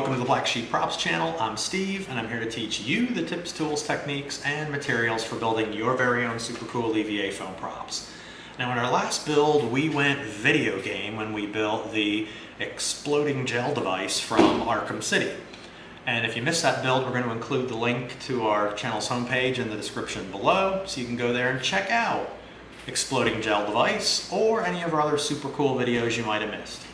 welcome to the Black Sheep Props channel. I'm Steve, and I'm here to teach you the tips, tools, techniques, and materials for building your very own super cool EVA foam props. Now, in our last build, we went video game when we built the exploding gel device from Arkham City. And if you missed that build, we're going to include the link to our channel's homepage in the description below, so you can go there and check out exploding gel device or any of our other super cool videos you might have missed.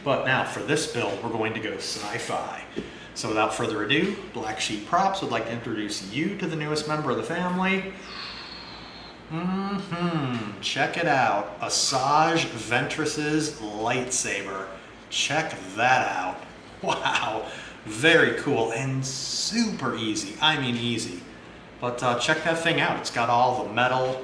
But now for this build, we're going to go sci-fi. So without further ado, Black Sheep Props would like to introduce you to the newest member of the family. Check it out. Asajj Ventress Lightsaber. Check that out. Wow. Very cool and super easy. I mean easy. But check that thing out. It's got all the metal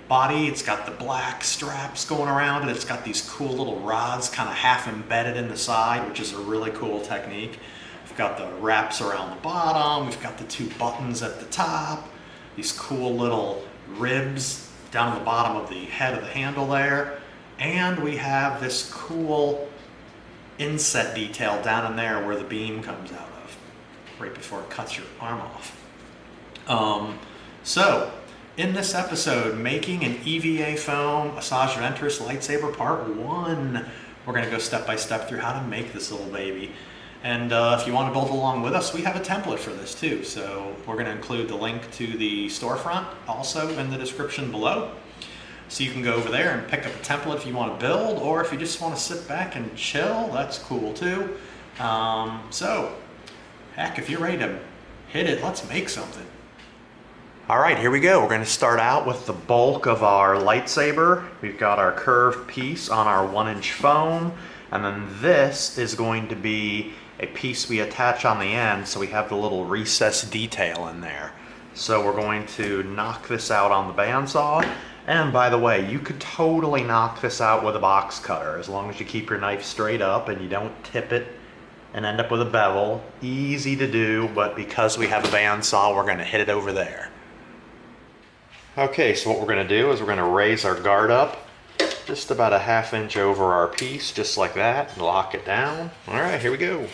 body, it's got the black straps going around it, it's got these cool little rods kind of half embedded in the side, which is a really cool technique. We've got the wraps around the bottom, we've got the two buttons at the top, these cool little ribs down at the bottom of the head of the handle there, and we have this cool inset detail down in there where the beam comes out of, right before it cuts your arm off. In this episode, making an EVA foam Asajj Ventress Lightsaber Part 1. We're going to go step by step through how to make this little baby. And if you want to build along with us, we have a template for this too. So we're going to include the link to the storefront also in the description below. So you can go over there and pick up a template if you want to build, or if you just want to sit back and chill, that's cool too. Heck, if you're ready to hit it, let's make something. All right, here we go. We're going to start out with the bulk of our lightsaber. We've got our curved piece on our 1-inch foam, and then this is going to be a piece we attach on the end, so we have the little recessed detail in there. So we're going to knock this out on the bandsaw. And by the way, you could totally knock this out with a box cutter as long as you keep your knife straight up and you don't tip it and end up with a bevel. Easy to do, but because we have a bandsaw, we're going to hit it over there. Okay, so what we're going to do is we're going to raise our guard up just about a ½ inch over our piece, just like that, and lock it down. All right, here we go.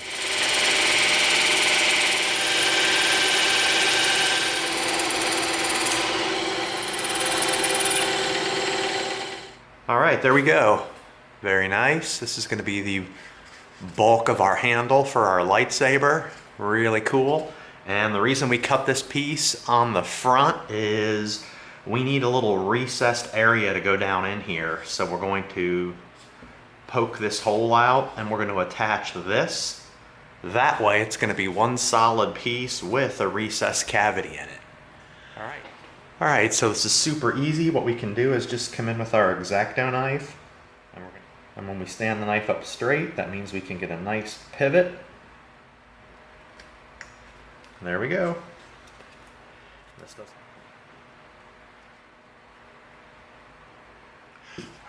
All right, there we go. Very nice. This is going to be the bulk of our handle for our lightsaber. Really cool. And the reason we cut this piece on the front is we need a little recessed area to go down in here. So we're going to poke this hole out and we're going to attach this. That way it's going to be one solid piece with a recessed cavity in it. All right, so this is super easy. What we can do is just come in with our X-Acto knife. And when we stand the knife up straight, that means we can get a nice pivot. There we go.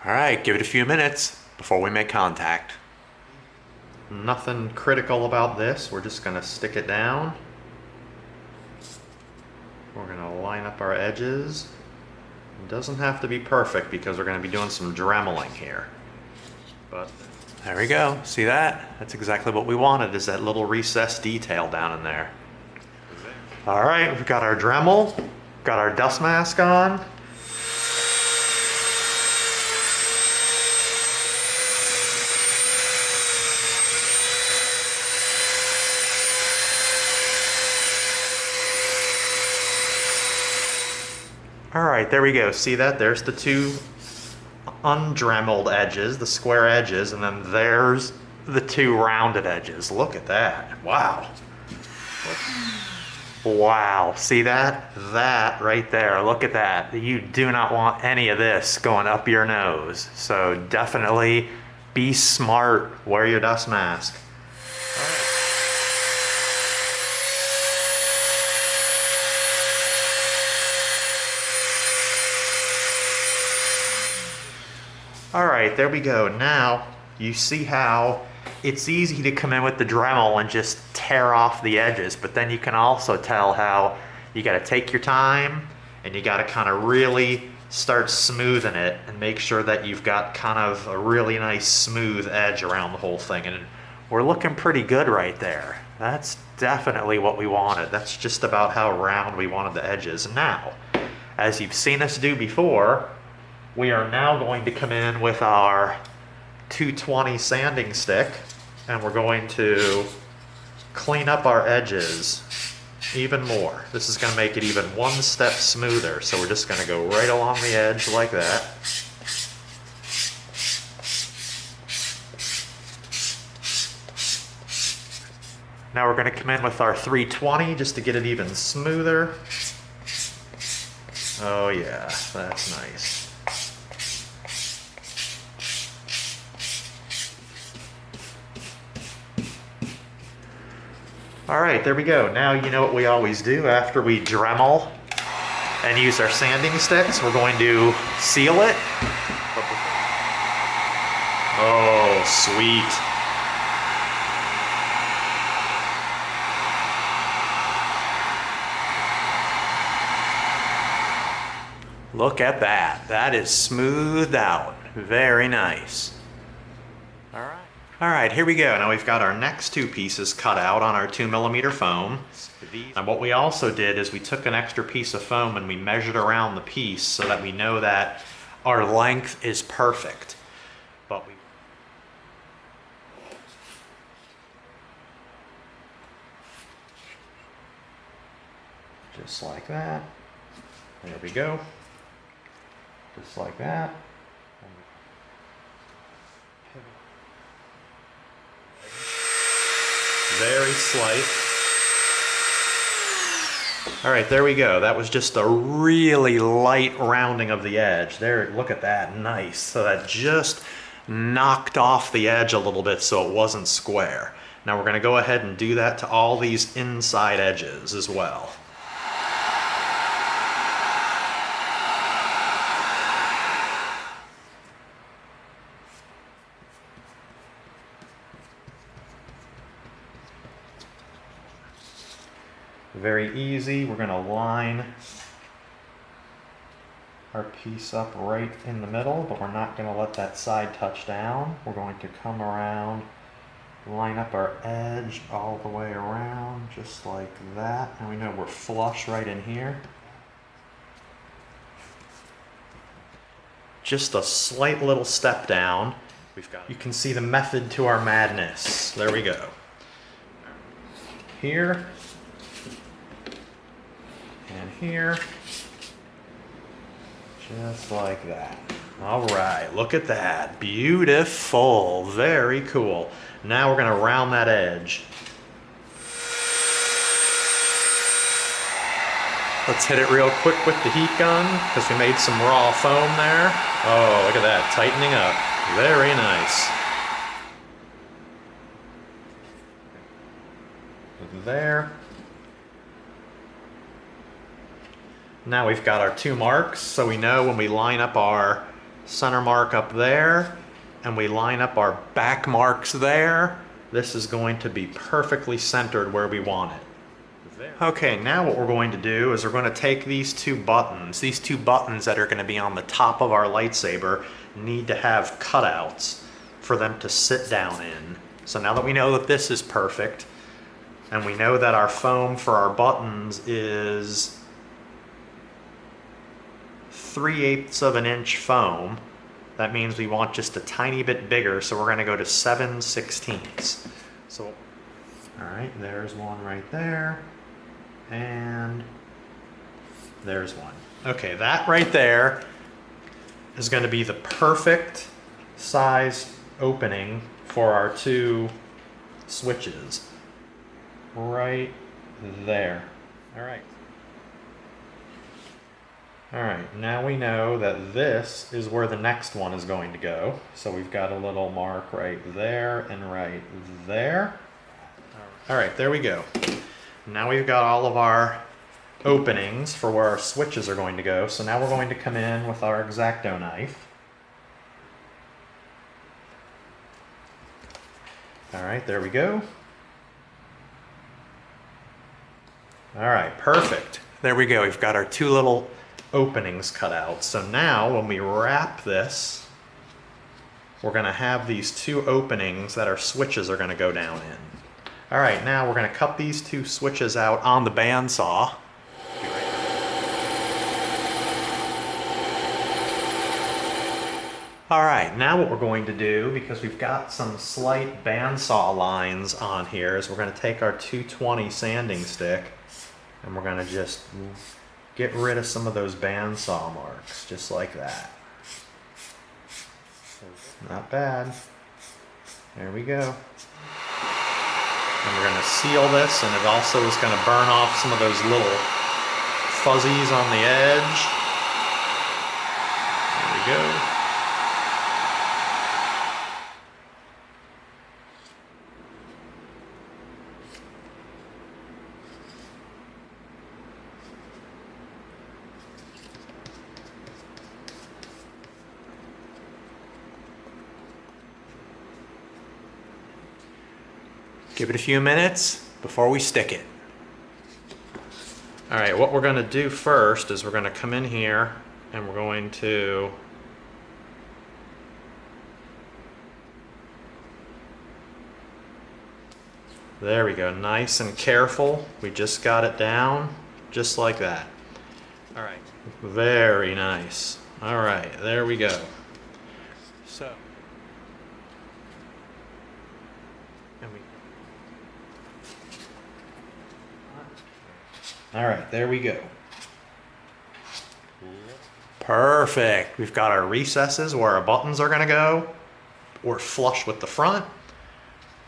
All right, give it a few minutes before we make contact. Nothing critical about this. We're just going to stick it down. We're going to line up our edges. It doesn't have to be perfect because we're going to be doing some dremeling here. But there we go. See that? That's exactly what we wanted, is that little recessed detail down in there. All right, we've got our Dremel, got our dust mask on. All right, there we go. See that? There's the two undremeled edges, the square edges, and then there's the two rounded edges. Look at that. Wow. Wow. See that? That right there. Look at that. You do not want any of this going up your nose. So definitely be smart. Wear your dust mask. All right, there we go. Now you see how it's easy to come in with the Dremel and just tear off the edges, but then you can also tell how you got to take your time and you got to kind of really start smoothing it and make sure that you've got kind of a really nice smooth edge around the whole thing. And We're looking pretty good right there. That's definitely what we wanted. That's just about how round we wanted the edges. Now, as you've seen us do before, we are now going to come in with our 220 sanding stick, and we're going to clean up our edges even more. This is going to make it even one step smoother. So we're just going to go right along the edge like that. Now we're going to come in with our 320 just to get it even smoother. Oh yeah, that's nice. All right, there we go. Now you know what we always do after we Dremel and use our sanding sticks. We're going to seal it. Oh, sweet. Look at that. That is smoothed out. Very nice. All right. All right, here we go. Now we've got our next two pieces cut out on our 2mm foam. And what we also did is we took an extra piece of foam and we measured around the piece so that we know that our length is perfect. But we just like that. There we go. Just like that. Very slight. All right, there we go. That was just a really light rounding of the edge. There, look at that, nice. So that just knocked off the edge a little bit so it wasn't square. Now we're gonna go ahead and do that to all these inside edges as well. Very easy. We're going to line our piece up right in the middle, but we're not going to let that side touch down. We're going to come around, line up our edge all the way around, just like that. And we know we're flush right in here. Just a slight little step down. You can see the method to our madness. There we go. Here. And here, just like that. All right, look at that. Beautiful, very cool. Now we're gonna round that edge. Let's hit it real quick with the heat gun, because we made some raw foam there. Oh, look at that, tightening up. Very nice. There. Now we've got our two marks, so we know when we line up our center mark up there and we line up our back marks there, this is going to be perfectly centered where we want it. Okay, now what we're going to do is we're going to take these two buttons that are going to be on the top of our lightsaber need to have cutouts for them to sit down in. So now that we know that this is perfect, and we know that our foam for our buttons is 3/8 of an inch foam, that means we want just a tiny bit bigger, so we're going to go to 7/16. So, all right, there's one right there, and there's one. Okay, that right there is going to be the perfect size opening for our two switches. Right there. All right. All right, now we know that this is where the next one is going to go. So we've got a little mark right there and right there. All right, there we go. Now we've got all of our openings for where our switches are going to go. So now we're going to come in with our X-Acto knife. All right, there we go. All right, perfect. There we go. We've got our two little openings cut out. So now when we wrap this we're going to have these two openings that our switches are going to go down in. All right, now we're going to cut these two switches out on the bandsaw. All right, now what we're going to do, because we've got some slight bandsaw lines on here, is we're going to take our 220 sanding stick and we're going to just get rid of some of those bandsaw marks, just like that. Not bad. There we go. And we're going to seal this, and it also is going to burn off some of those little fuzzies on the edge. There we go. Give it a few minutes before we stick it. All right, what we're going to do first is we're going to come in here and we're going to there we go, nice and careful. We just got it down just like that. All right, very nice. All right, there we go. So all right, there we go. Perfect. We've got our recesses where our buttons are going to go. We're flush with the front.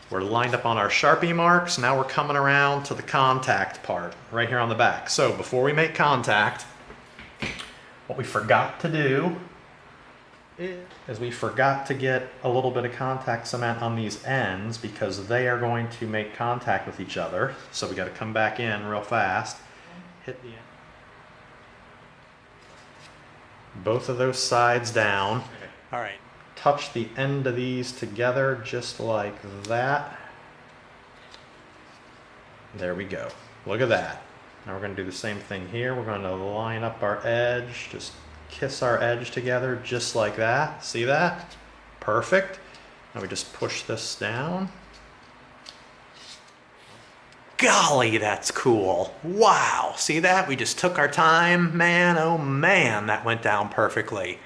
We're lined up on our Sharpie marks. Now we're coming around to the contact part right here on the back. So before we make contact, what we forgot to do is we forgot to get a little bit of contact cement on these ends because they are going to make contact with each other. So we got to come back in real fast. Hit the end. Both of those sides down. Okay. All right. Touch the end of these together just like that. There we go. Look at that. Now we're going to do the same thing here. We're going to line up our edge, just kiss our edge together just like that. See that? Perfect. Now we just push this down. Golly, that's cool. Wow, see that? We just took our time. Man, oh man, that went down perfectly.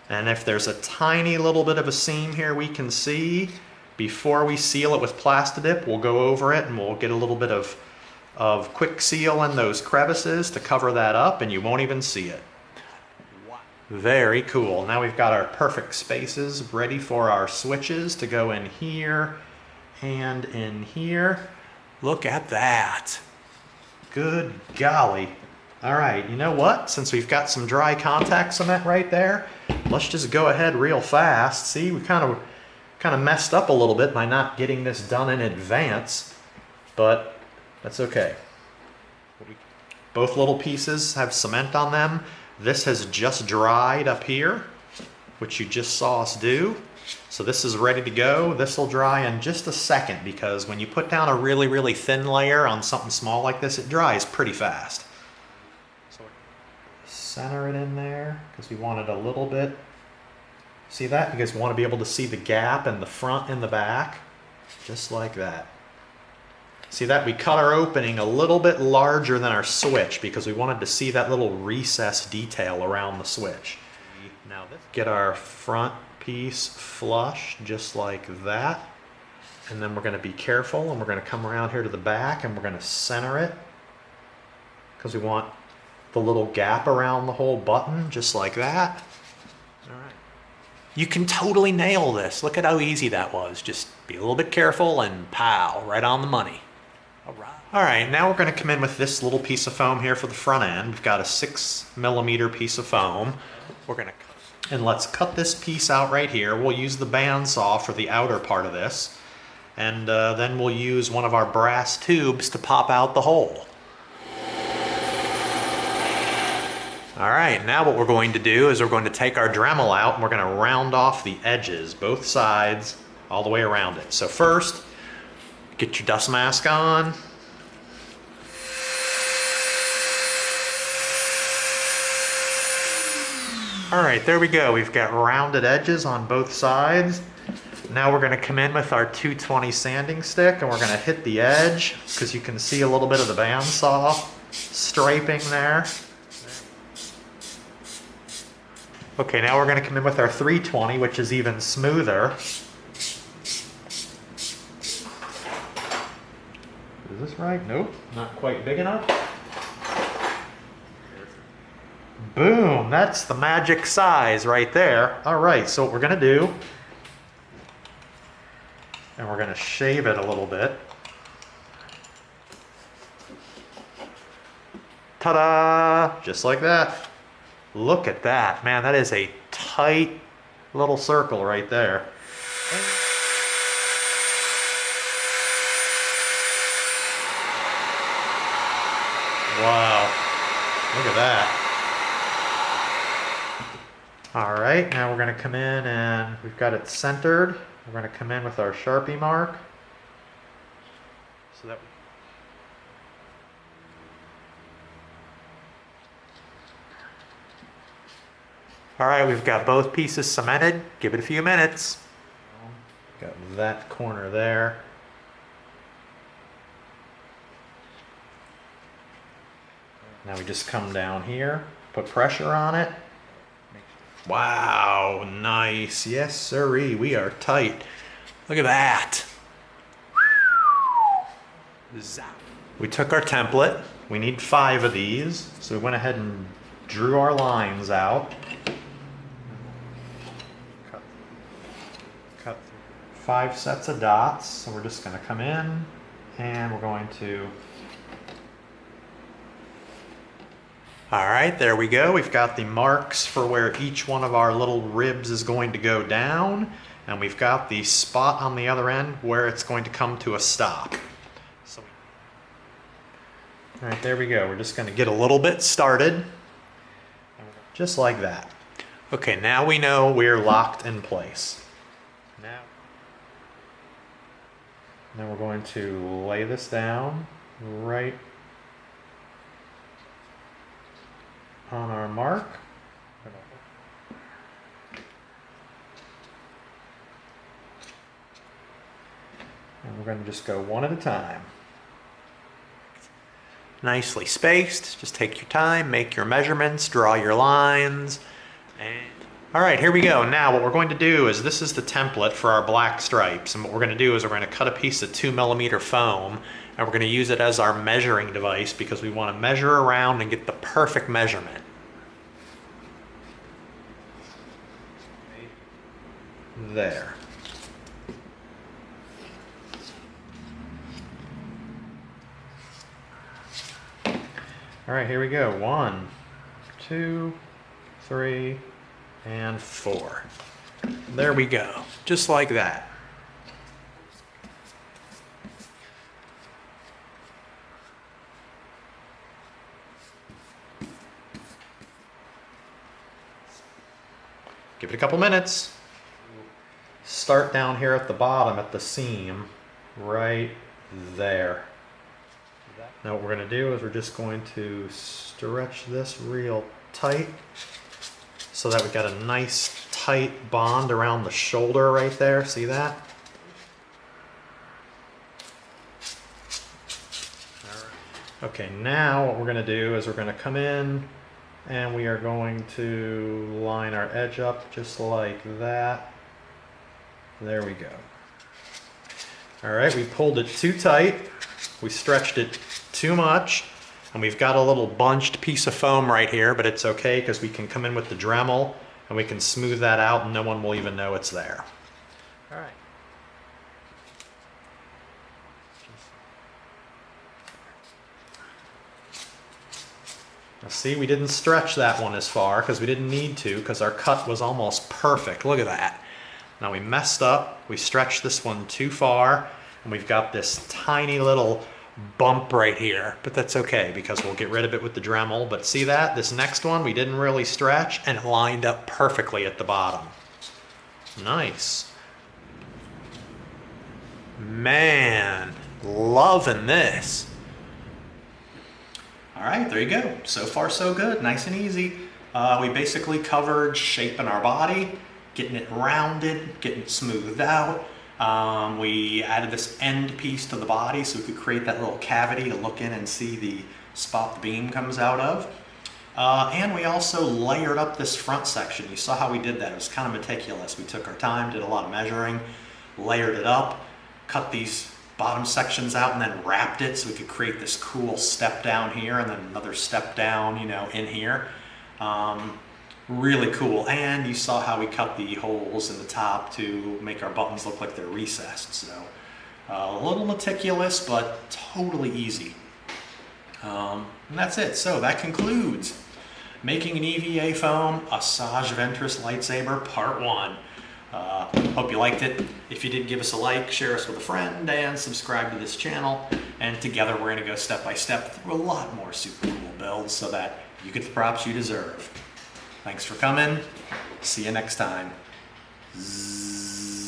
And if there's a tiny little bit of a seam here we can see, before we seal it with Plastidip, we'll go over it and we'll get a little bit of quick seal in those crevices to cover that up, and you won't even see it. Very cool. Now we've got our perfect spaces ready for our switches to go in here and in here. Look at that. Good golly. All right, you know what? Since we've got some dry contact cement right there, let's just go ahead real fast. See, we kind of messed up a little bit by not getting this done in advance, but that's okay. Both little pieces have cement on them. This has just dried up here, which you just saw us do. So this is ready to go. This will dry in just a second because when you put down a really, really thin layer on something small like this, it dries pretty fast. So center it in there because we want it a little bit. See that? You guys want to be able to see the gap in the front and the back, just like that. See that? We cut our opening a little bit larger than our switch because we wanted to see that little recess detail around the switch. Now let's get our front piece flush just like that, and then we're going to be careful and we're going to come around here to the back and we're going to center it because we want the little gap around the whole button just like that. All right, you can totally nail this. Look at how easy that was. Just be a little bit careful and pow, right on the money. All right, now we're going to come in with this little piece of foam here for the front end. We've got a 6mm piece of foam. We're going to and let's cut this piece out right here. We'll use the bandsaw for the outer part of this, and then we'll use one of our brass tubes to pop out the hole. All right, now what we're going to do is we're going to take our Dremel out and we're going to round off the edges, both sides, all the way around it. So first, get your dust mask on. All right, there we go. We've got rounded edges on both sides. Now we're gonna come in with our 220 sanding stick and we're gonna hit the edge because you can see a little bit of the bandsaw striping there. Okay, now we're gonna come in with our 320, which is even smoother. Is this right? Nope, not quite big enough. Boom, that's the magic size right there. All right, so what we're gonna do, and we're gonna shave it a little bit. Ta-da, just like that. Look at that, man, that is a tight little circle right there. Wow, look at that. All right, now we're gonna come in and we've got it centered. We're gonna come in with our Sharpie mark. So that all right, we've got both pieces cemented. Give it a few minutes. Got that corner there. Now we just come down here, put pressure on it. Wow, nice. Yes, sirree, we are tight. Look at that. Zap. We took our template. We need 5 of these. So we went ahead and drew our lines out. Cut 5 sets of dots. So we're just gonna come in and we're going to. All right, there we go. We've got the marks for where each one of our little ribs is going to go down, and we've got the spot on the other end where it's going to come to a stop. So, all right, there we go. We're just gonna get a little bit started, just like that. Okay, now we know we're locked in place. Now we're going to lay this down right on our mark. And we're going to just go one at a time. Nicely spaced. Just take your time, make your measurements, draw your lines. And all right, here we go. Now what we're going to do is, this is the template for our black stripes. And what we're going to do is we're going to cut a piece of 2mm foam, and we're going to use it as our measuring device because we want to measure around and get the perfect measurement. There. All right, here we go. 1, 2, 3, and 4. There we go. Just like that. Give it a couple minutes. Start down here at the bottom at the seam, right there. Now what we're going to do is we're just going to stretch this real tight so that we've got a nice tight bond around the shoulder right there. See that? Okay, now what we're going to do is we're going to come in and we are going to line our edge up just like that. There we go. All right, we pulled it too tight. We stretched it too much, and we've got a little bunched piece of foam right here, but it's okay because we can come in with the Dremel and we can smooth that out and no one will even know it's there. All right. Now see, we didn't stretch that one as far because we didn't need to because our cut was almost perfect. Look at that. Now we messed up, we stretched this one too far, and we've got this tiny little bump right here, but that's okay because we'll get rid of it with the Dremel. But see that? This next one we didn't really stretch and it lined up perfectly at the bottom. Nice. Man, loving this. All right, there you go. So far so good, nice and easy. We basically covered shaping our body, getting it rounded, getting it smoothed out. We added this end piece to the body so we could create that little cavity to look in and see the spot the beam comes out of. And we also layered up this front section. You saw how we did that. It was kind of meticulous. We took our time, did a lot of measuring, layered it up, cut these bottom sections out, and then wrapped it so we could create this cool step down here and then another step down, you know, in here. Really cool. And you saw how we cut the holes in the top to make our buttons look like they're recessed. So a little meticulous, but totally easy. And that's it. So that concludes making an EVA foam Asajj Ventress Lightsaber Part 1. Hope you liked it. If you did, give us a like, share us with a friend, and subscribe to this channel. And together we're going to go step by step through a lot more super cool builds so that you get the props you deserve. Thanks for coming. See you next time. Zzz.